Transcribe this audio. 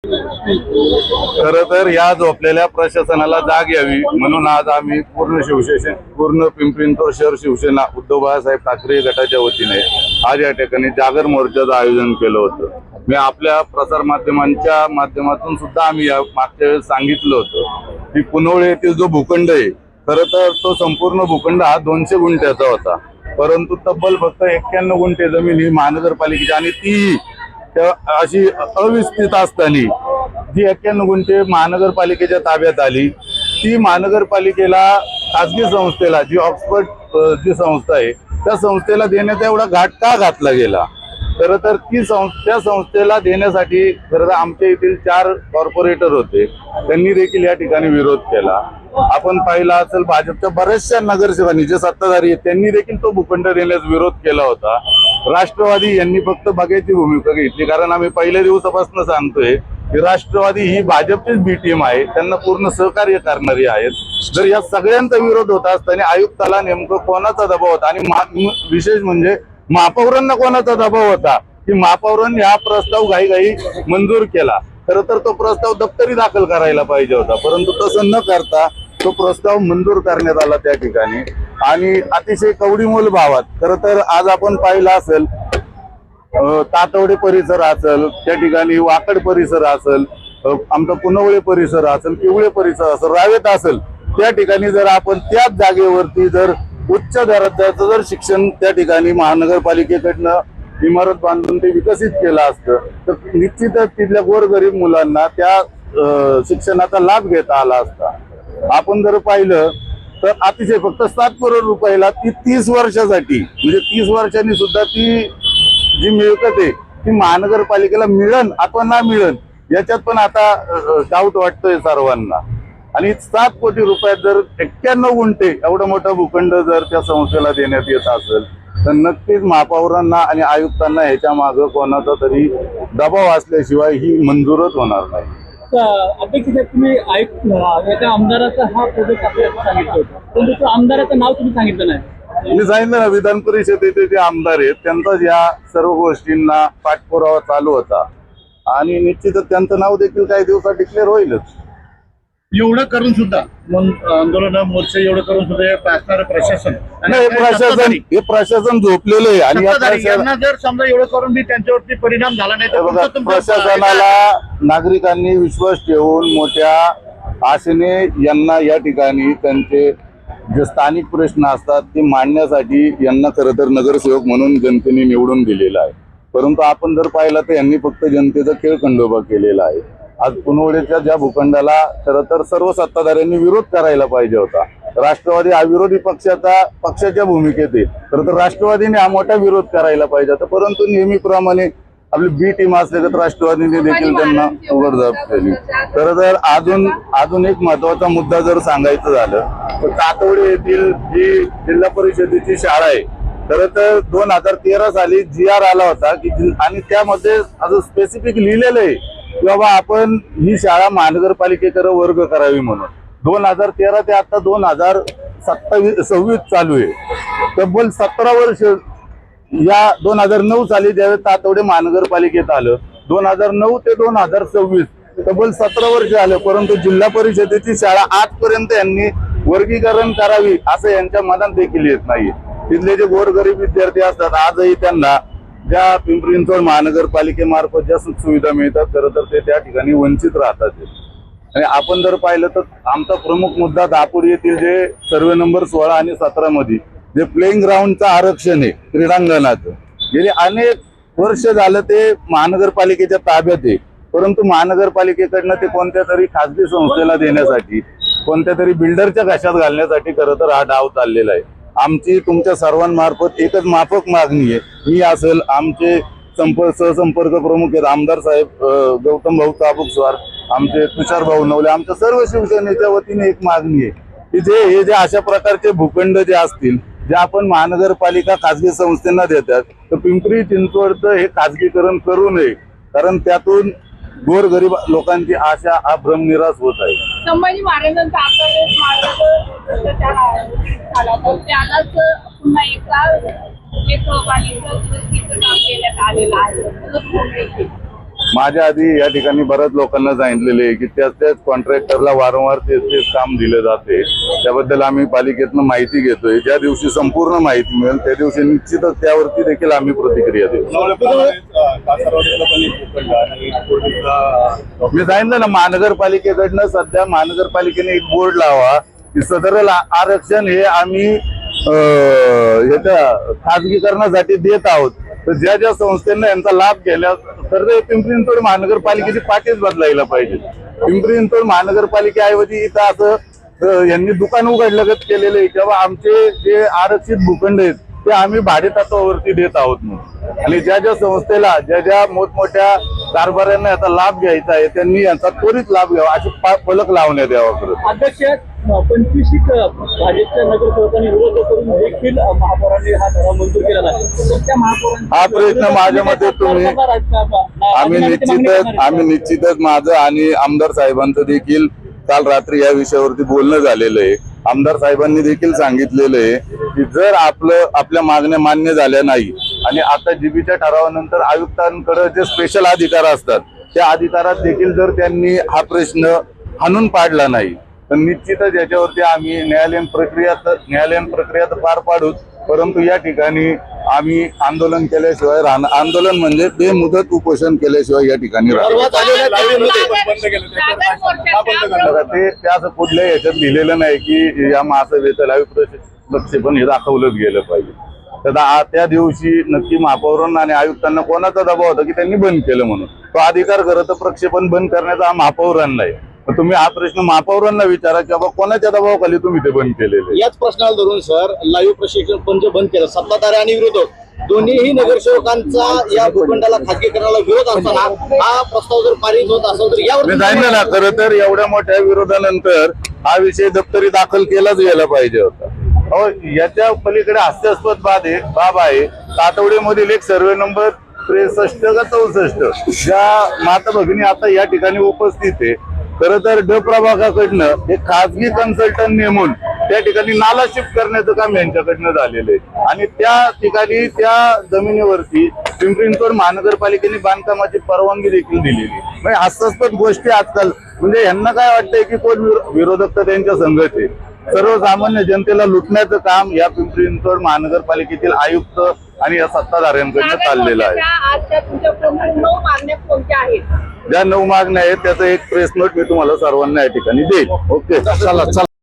खरं तर या झोपलेल्या प्रशासनाला जाग यावी म्हणून आज आम्ही पूर्ण पिंपरी-चिंचवड शहर शिवसेना उद्धव बाळासाहेब ठाकरे गटाच्या वतीने आज या ठिकाणी जागर मोर्चाचं आयोजन केलं होतं। मी आपल्या प्रसार माध्यमांच्या माध्यमातून सुद्धा आम्ही या मागच्या वेळेस सांगितलं होतं की पुनवळे येथील जो भूखंड आहे खरं तर तो संपूर्ण भूखंड हा 200 गुंठ्याचा होता, परंतु तब्बल फक्त 91 गुंठे जमीन ही महानगरपालिकेची आणि ती अशी अविस्तृत असताना जी 91 गुंठे महानगरपालिकेच्या ताब्यात आली ती महानगरपालिकेला खासगी संस्थेला जी ऑक्सफर्ड जी संस्था आहे त्या संस्थेला देण्याचा एवढा घाट का घातला गेला। खरं तर त्या संस्थेला देण्यासाठी खरं तर आमच्या येथील 4 कॉर्पोरेटर होते, त्यांनी देखील या ठिकाणी विरोध केला। आपण पाहिला असेल भाजपच्या बऱ्याचशा नगरसेवकांनी जे सत्ताधारी आहेत त्यांनी देखील तो भूखंड देण्यास विरोध केला होता। राष्ट्रवादी यांनी फक्त बघायची भूमिका घेतली, कारण आम्ही पहिल्या दिवसापासून सांगतोय की राष्ट्रवादी ही भाजपचीच बी टीम आहे, त्यांना पूर्ण सहकार्य करणारी आहेत। जर या सगळ्यांचा विरोध होत असताना आयुक्ताला नेमकं कोणाचा दबाव होता आणि विशेष म्हणजे महापौरांना कोणाचा दबाव होता की महापौरांनी हा प्रस्ताव घाईघाई मंजूर केला। खरं तर तो प्रस्ताव दप्तरी दाखल करायला पाहिजे होता, परंतु तसं न करता तो प्रस्ताव मंजूर करण्यात आला त्या ठिकाणी आणि अतिशय कवडीमोल भावात। खरं तर आज आपण पाहिलं असेल तातवडे परिसर असेल, त्या ठिकाणी वाकड परिसर असेल, आमचा पुनवळे परिसर असेल, पिवळे परिसर असेल, रावेत असेल, त्या ठिकाणी जर आपण त्याच जागेवरती जर उच्च दर्जाचं जर शिक्षण त्या ठिकाणी महानगरपालिकेकडनं इमारत बांधून ते विकसित केलं असतं तर निश्चितच तिथल्या गोरगरीब मुलांना त्या शिक्षणाचा लाभ घेता आला असता। आपण जर पाहिलं तर अतिशय फक्त 7 करोड रुपयाला ती 30 वर्षासाठी म्हणजे 30 वर्षांनी सुद्धा ती जी मिळकत आहे ती महानगरपालिकेला मिळन अथवा ना मिळन याच्यात पण आता डाऊट वाटतोय सर्वांना। आणि 7 कोटी रुपयात जर 91 गुंठे एवढा मोठा भूखंड जर त्या संस्थेला देण्यात येत असेल तर नक्कीच महापौरांना आणि आयुक्तांना ह्याच्या मागे कोणाचा तरी दबाव असल्याशिवाय ही मंजूरच होणार नाही। अध्यक्ष साहेब, तुम्ही एका आमदाराचा हा प्रोजेक्ट आपल्याला सांगितलं होतं, पण त्या आमदाराचं नाव तुम्ही सांगितलं नाही। मी सांगितलं ना, विधान परिषदेचे जे आमदार आहेत त्यांचाच या सर्व गोष्टींना पाठपुरावा चालू होता आणि निश्चितच त्यांचं नाव देखील काही दिवसात डिक्लेअर होईलच। एवढं करून सुद्धा आंदोलन मोर्चे एवढं करून सुद्धा प्रशासन हे प्रशासन झोपलेलं आहे आणि यांना जर समजा एवढं करून बी त्यांच्यावरती परिणाम झाला नाही तर प्रशासनाला नागरिकांनी विश्वास ठेवून मोठ्या आशेने यांना या ठिकाणी त्यांचे जे स्थानिक प्रश्न असतात ते मांडण्यासाठी यांना खरं तर नगरसेवक म्हणून जनतेने निवडून दिलेला आहे, परंतु आपण जर पाहिलं तर यांनी फक्त जनतेचा खेळखंडोबा केलेला आहे। आज पुनवळेच्या ज्या भूखंडाला खरं तर सर्व सत्ताधाऱ्यांनी विरोध करायला पाहिजे होता। राष्ट्रवादी हा विरोधी पक्षाच्या भूमिकेत आहे, खरं तर राष्ट्रवादीने हा मोठा विरोध करायला पाहिजे होता, परंतु नेहमीप्रमाणे आपली बी टीम असले तर राष्ट्रवादीने देखील त्यांना उघडझाप केली। खरं तर अजून एक महत्वाचा मुद्दा जर सांगायचं झालं तर तातवडे येथील जी जिल्हा परिषदेची शाळा आहे खरं तर 2013 साली GR आला होता की आणि त्यामध्ये असं स्पेसिफिक लिहिलेलं आहे की बाबा आपण ही शाळा महानगरपालिकेकडे वर्ग करावी म्हणून। 2013 ते आता 2026 चालू आहे, तब्बल 17 वर्ष। या 2009 साली ज्यावेळेस तातवडे महानगरपालिकेत आलं 2009 ते 2026 तब्बल 17 वर्ष आलं, परंतु जिल्हा परिषदेची शाळा आजपर्यंत यांनी वर्गीकरण करावी असं यांच्या मनात देखील येत नाही। तिथले जे गोरगरीब विद्यार्थी असतात आजही त्यांना ज्या पिंपरी-चिंचवड महानगरपालिकेमार्फत ज्या सुखसुविधा मिळतात खरं तर ते त्या ठिकाणी वंचित राहतात। आणि आपण जर पाहिलं तर आमचा प्रमुख मुद्दा दापोडी येथील जे सर्वे नंबर 16 आणि 17 मध्ये जे प्लेइंग ग्राउंडचं आरक्षण आहे क्रीडांगणाचं, गेले अनेक वर्ष झालं ते महानगरपालिकेच्या ताब्यात आहे, परंतु महानगरपालिकेकडनं ते कोणत्या तरी खासगी संस्थेला देण्यासाठी कोणत्या तरी बिल्डरच्या घशात घालण्यासाठी खरं तर हा डाव चाललेला आहे। आमची तुमच्या सर्वांमार्फत एकच माफक मागणी आहे, मी असेल आमचे सहसंपर्क प्रमुख आहेत आमदार साहेब गौतम भाऊ चाबुकस्वार, आमचे तुषार भाऊ नवले, आमच्या सर्व शिवसेनेच्या वतीने एक मागणी आहे की हे जे अशा प्रकारचे भूखंड जे असतील जे आपण महानगरपालिका खासगी संस्थांना देतात तर पिंपरी चिंचवडचं हे खासगीकरण करू नये, कारण त्यातून गोरगरीब लोकांची आशा हा भ्रमनिरास होत आहे। संभाजी महाराजांचा त्यालाच पुन्हा एकदा काम केल्यात आलेलं आहे। माझ्या आधी या ठिकाणी बऱ्याच लोकांना सांगितलेले आहे की त्याच कॉन्ट्रॅक्टरला वारंवार तेच काम दिले जाते. त्याबद्दल आम्ही पालिकेतनं माहिती घेतोय. ज्या दिवशी संपूर्ण माहिती मिळेल त्या दिवशी निश्चितच त्यावरती देखील आम्ही प्रतिक्रिया देऊ. मी सांगितलं ना, महानगरपालिकेकडनं सध्या महानगरपालिकेने एक बोर्ड लावा की सदर आरक्षण हे आम्ही याच्या खाजगीकरणासाठी देत आहोत. तर ज्या ज्या संस्थांना यांचा लाभ घ्यायला तर ते पिंपरी चिंचवड महानगरपालिकेची पाठीच बदलायला पाहिजे. पिंपरी चिंचवड महानगरपालिकेऐवजी इथं असं यांनी दुकान उघडलगत केलेलं आहे किंवा आमचे जे आरक्षित भूखंड आहेत ते आम्ही भाडे तत्वावरती देत आहोत म्हणून. आणि ज्या ज्या संस्थेला ज्या ज्या मोठमोठ्या कारभाऱ्यांना याचा लाभ घ्यायचा आहे त्यांनी यांचा त्वरित लाभ घ्यावा असे फलक लावण्यात यावा. करत अध्यक्ष 25 भाजपच्या नगरसेवकांनी विरोध करून देखील महापौरांनी हा ठराव मंजूर केलेला आहे. त्या महापौरांचा हा प्रश्न माझ्या मते तुम्ही आम्ही निश्चितच माझं आणि आमदार साहेबांचं देखील काल रात्री या विषयावरती बोलणं झालेलं आहे. आमदार साहेबांनी देखील सांगितलेलं आहे की जर आपल्या मागण्या मान्य झाल्या नाही आणि आता जीबीच्या ठरावानंतर आयुक्तांकडे जे स्पेशल अधिकार असतात त्या अधिकारात देखील जर त्यांनी हा प्रश्न हाणून पाडला नाही तर निश्चितच याच्यावरती आम्ही न्यायालयीन प्रक्रिया तर पार पाडूच. परंतु या ठिकाणी आम्ही आंदोलन केल्याशिवाय राहणार. आंदोलन म्हणजे बेमुदत उपोषण केल्याशिवाय या ठिकाणी राहणार. ते असं कुठल्याही याच्यात लिहिलेलं नाही की या महासभेचं लाईव्ह प्रक्षेपण हे दाखवलंच गेलं पाहिजे. तर त्या दिवशी नक्की महापौरांना आणि आयुक्तांना कोणाचा दबाव होता की त्यांनी बंद केलं म्हणून. तो अधिकार खरं तर प्रक्षेपण बंद करण्याचा हा महापौरांना आहे. तुम्ही हा प्रश्न महापौरांना विचारा की बाबा कोणाच्या दबावाखाली तुम्ही ते बंद केलेले. याच प्रश्नाला धरून सर लाईव्ह प्रशिक्षण पंच बंद केलं. सत्ताधारी आणि विरोधक दोन्हीही नगरसेवकांचा या भूखंडाला खाजगीकरणाला विरोध असताना हा प्रस्ताव जर पारित होत असेल तर यावर मी सांगितलं ना, खरं तर एवढ्या मोठ्या विरोधानंतर हा विषय दप्तरी दाखल केलाच गेला पाहिजे होता. अहो, याच्या पलीकडे हास्यास्पद बाब आहे. तातवडेमधील एक सर्वे नंबर 63 का 64 ज्या माता भगिनी आता या ठिकाणी उपस्थित आहे. खरं तर ड प्रभागाकडनं एक खाजगी कन्सल्टंट नेमून त्या ठिकाणी नाला शिफ्ट करण्याचं काम यांच्याकडनं झालेलं आहे आणि त्या ठिकाणी त्या जमिनीवरती पिंपरी चिंचवड महानगरपालिकेने बांधकामाची परवानगी देखील दिलेली. म्हणजे हास्यास्पद गोष्टी आजकाल म्हणजे यांना काय वाटतंय की कोण विरोधक तर त्यांच्या संघच आहे. सर्वसामान्य जनतेला लुटण्याचं काम या पिंपरी चिंचवड महानगरपालिकेतील आयुक्त आणि या सत्ताधाऱ्यांकडनं चाललेलं आहे. आजच्या तुमच्या प्रमुख 9 मागण्या कोणत्या आहेत? ज्या 9 मागण्या आहेत त्याचं एक प्रेस नोट मी तुम्हाला सर्वांना या ठिकाणी देईल. ओके, चला.